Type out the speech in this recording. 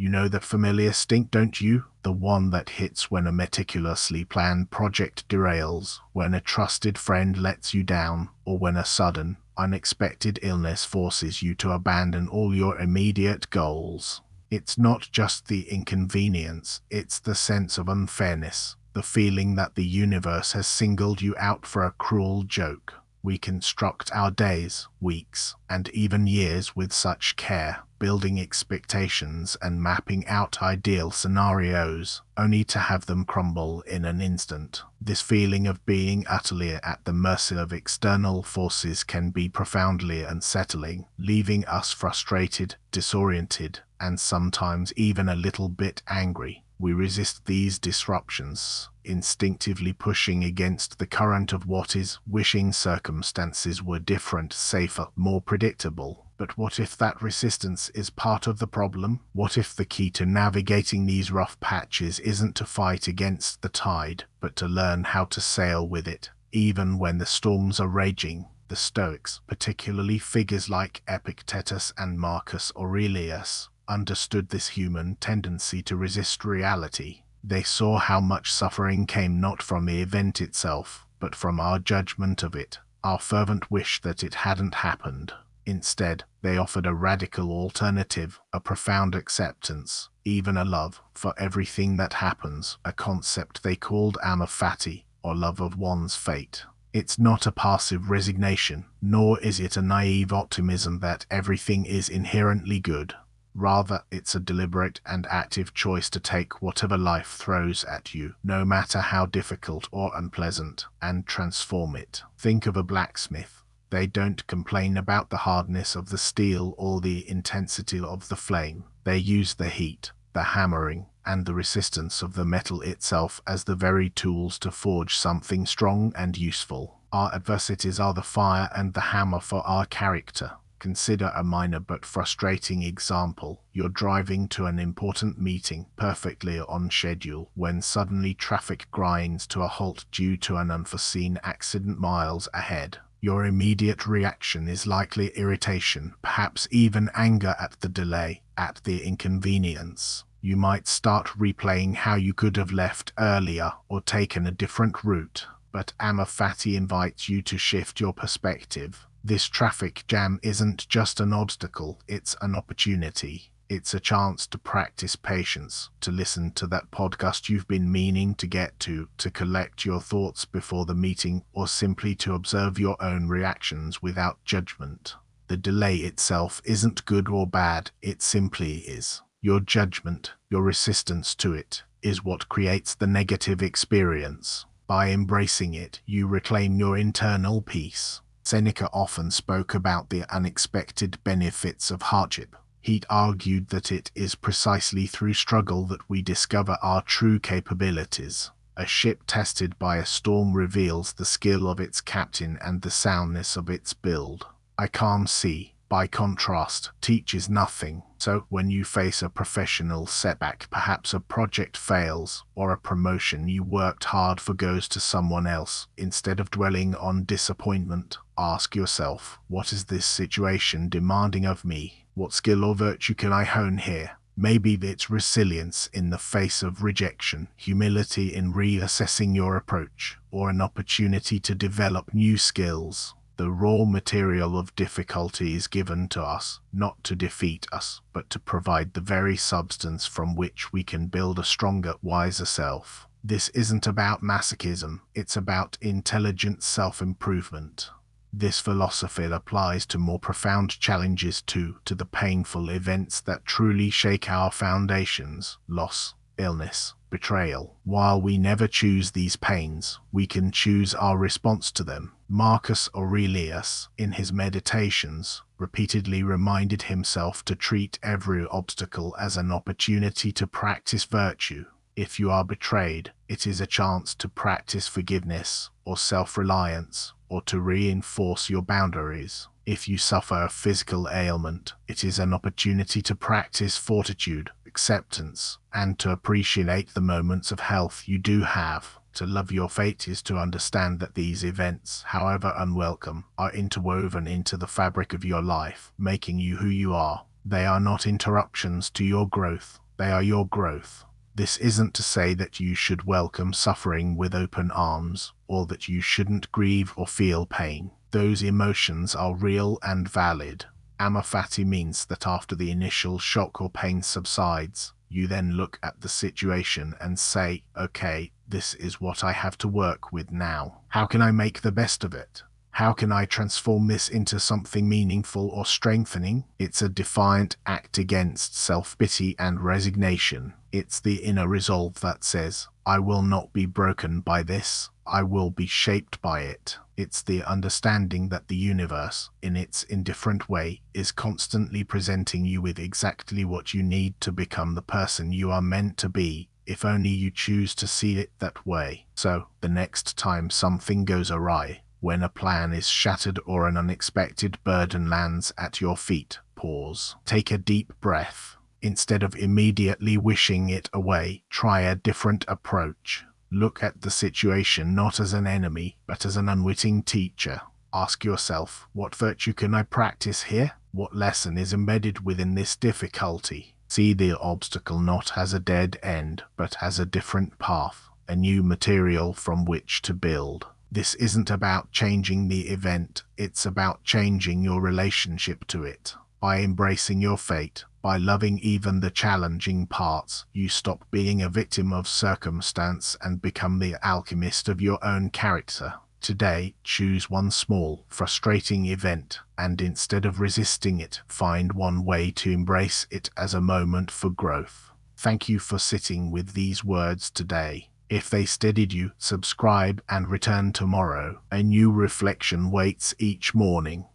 You know the familiar stink, don't you? The one that hits when a meticulously planned project derails, when a trusted friend lets you down, or when a sudden, unexpected illness forces you to abandon all your immediate goals. It's not just the inconvenience, it's the sense of unfairness, the feeling that the universe has singled you out for a cruel joke. We construct our days, weeks, and even years with such care, building expectations and mapping out ideal scenarios, only to have them crumble in an instant. This feeling of being utterly at the mercy of external forces can be profoundly unsettling, leaving us frustrated, disoriented, and sometimes even a little bit angry. We resist these disruptions, instinctively pushing against the current of what is, wishing circumstances were different, safer, more predictable. But what if that resistance is part of the problem? What if the key to navigating these rough patches isn't to fight against the tide, but to learn how to sail with it, even when the storms are raging? The Stoics, particularly figures like Epictetus and Marcus Aurelius, understood this human tendency to resist reality. They saw how much suffering came not from the event itself, but from our judgment of it, our fervent wish that it hadn't happened. Instead, they offered a radical alternative, a profound acceptance, even a love for everything that happens, a concept they called amor fati, or love of one's fate. It's not a passive resignation, nor is it a naive optimism that everything is inherently good. Rather, it's a deliberate and active choice to take whatever life throws at you, no matter how difficult or unpleasant, and transform it. Think of a blacksmith. They don't complain about the hardness of the steel or the intensity of the flame. They use the heat, the hammering, and the resistance of the metal itself as the very tools to forge something strong and useful. Our adversities are the fire and the hammer for our character. Consider a minor but frustrating example. You're driving to an important meeting, perfectly on schedule, when suddenly traffic grinds to a halt due to an unforeseen accident miles ahead. Your immediate reaction is likely irritation, perhaps even anger at the delay, at the inconvenience. You might start replaying how you could have left earlier or taken a different route. But amor fati invites you to shift your perspective. This traffic jam isn't just an obstacle, it's an opportunity. It's a chance to practice patience, to listen to that podcast you've been meaning to get to collect your thoughts before the meeting, or simply to observe your own reactions without judgment. The delay itself isn't good or bad, it simply is. Your judgment, your resistance to it, is what creates the negative experience. By embracing it, you reclaim your internal peace. Seneca often spoke about the unexpected benefits of hardship. He argued that it is precisely through struggle that we discover our true capabilities. A ship tested by a storm reveals the skill of its captain and the soundness of its build. A calm sea, by contrast, teaches nothing. So when you face a professional setback, perhaps a project fails, or a promotion you worked hard for goes to someone else, instead of dwelling on disappointment, ask yourself, what is this situation demanding of me? What skill or virtue can I hone here? Maybe it's resilience in the face of rejection, humility in reassessing your approach, or an opportunity to develop new skills. The raw material of difficulty is given to us, not to defeat us, but to provide the very substance from which we can build a stronger, wiser self. This isn't about masochism, it's about intelligent self-improvement. This philosophy applies to more profound challenges too, to the painful events that truly shake our foundations: loss, illness, betrayal. While we never choose these pains, we can choose our response to them. Marcus Aurelius, in his Meditations, repeatedly reminded himself to treat every obstacle as an opportunity to practice virtue. If you are betrayed, it is a chance to practice forgiveness, or self-reliance, or to reinforce your boundaries. If you suffer a physical ailment, it is an opportunity to practice fortitude, acceptance, and to appreciate the moments of health you do have. To love your fate is to understand that these events, however unwelcome, are interwoven into the fabric of your life, making you who you are. They are not interruptions to your growth. They are your growth. This isn't to say that you should welcome suffering with open arms, or that you shouldn't grieve or feel pain. Those emotions are real and valid. Amor fati means that after the initial shock or pain subsides, you then look at the situation and say, okay, this is what I have to work with now. How can I make the best of it? How can I transform this into something meaningful or strengthening? It's a defiant act against self-pity and resignation. It's the inner resolve that says, I will not be broken by this. I will be shaped by it. It's the understanding that the universe, in its indifferent way, is constantly presenting you with exactly what you need to become the person you are meant to be, if only you choose to see it that way. So, the next time something goes awry, when a plan is shattered or an unexpected burden lands at your feet, pause. Take a deep breath. Instead of immediately wishing it away, try a different approach. Look at the situation not as an enemy, but as an unwitting teacher. Ask yourself, what virtue can I practice here? What lesson is embedded within this difficulty? See the obstacle not as a dead end, but as a different path, a new material from which to build. This isn't about changing the event, it's about changing your relationship to it. By embracing your fate, by loving even the challenging parts, you stop being a victim of circumstance and become the alchemist of your own character. Today, choose one small, frustrating event, and instead of resisting it, find one way to embrace it as a moment for growth. Thank you for sitting with these words today. If they steadied you, subscribe and return tomorrow. A new reflection waits each morning.